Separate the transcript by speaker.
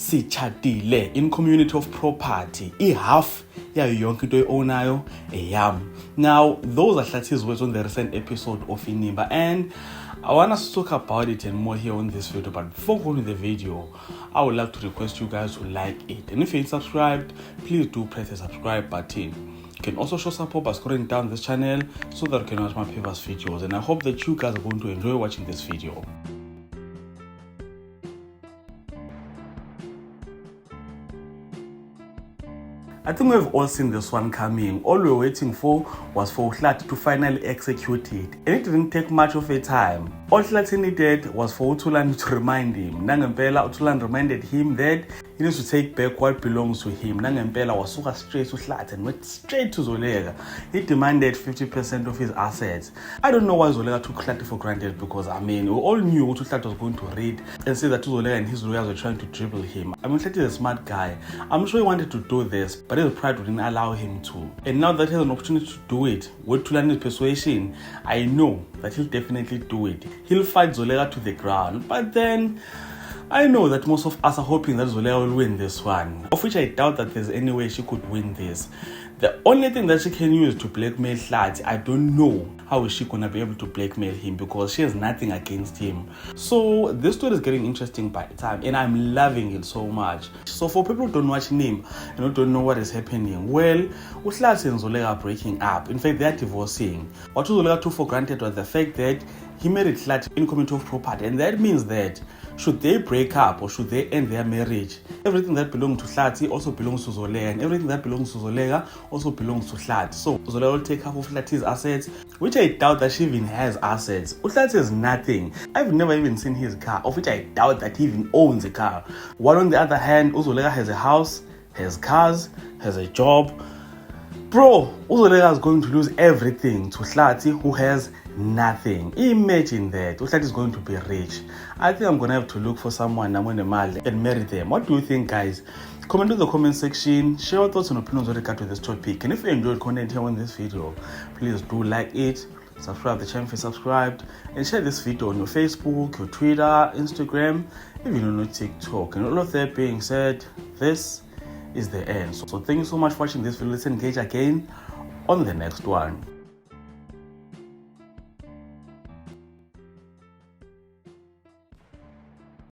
Speaker 1: sitshadile in community of property. Half yayo yonke into onayo eyam. Now, those are Hlati's words on the recent episode of Inimba, and I want us to talk about it and more here on this video. But before going to the video, I would like to request you guys to like it. And if you ain't subscribed, please do press the subscribe button. You can also show support by scrolling down this channel so that you can watch my previous videos. And I hope that you guys are going to enjoy watching this video. I think we've all seen this one coming. All we were waiting for was for Hlati to finally execute it. And it didn't take much of a time. All Hlati needed was for Uthulani to remind him. Nangempela, Uthulani reminded him that he needs to take back what belongs to him. Nangempela was straight to Hlati and went straight to Zolega. He demanded 50% of his assets. I don't know why Zolega took Hlati for granted, because we all knew what Hlati was going to read and say that Zolega and his lawyers were trying to dribble him. Hlati is a smart guy. I'm sure he wanted to do this, but his pride wouldn't allow him to. And now that he has an opportunity to do it with Thulani's persuasion, I know that he'll definitely do it. He'll fight Zolega to the ground, but then I know that most of us are hoping that Zolega will win this one, of which I doubt that there's any way she could win this. The only thing that she can use to blackmail Hlati, I don't know how is she gonna be able to blackmail him, because she has nothing against him. So this story is getting interesting by the time, and I'm loving it so much. So for people who don't watch Nim and don't know what is happening, well, Hlati and Zolega are breaking up. In fact, they are divorcing. What Zolega took for granted was the fact that he married Hlati in community of property, and that means that should they break up or should they end their marriage, everything that belongs to Hlati also belongs to Zolega, and everything that belongs to Zolega also belongs to Hlati. So Zolega will take half of Hlati's assets, which I doubt that she even has assets. Hlati has nothing. I've never even seen his car, of which I doubt that he even owns a car. While on the other hand, Zolega has a house, has cars, has a job. Bro, Zolega is going to lose everything to Hlati, who has nothing. Imagine that. Hlati is going to be rich. I think I'm going to have to look for someone and marry them. What do you think, guys? Comment in the comment section. Share your thoughts and opinions with regard to this topic. And if you enjoyed content here on this video, please do like it, subscribe to the channel if you're subscribed, and share this video on your Facebook, your Twitter, Instagram, even on your TikTok. And all of that being said, this is the end. So thank you so much for watching this video. Let's engage again on the next one.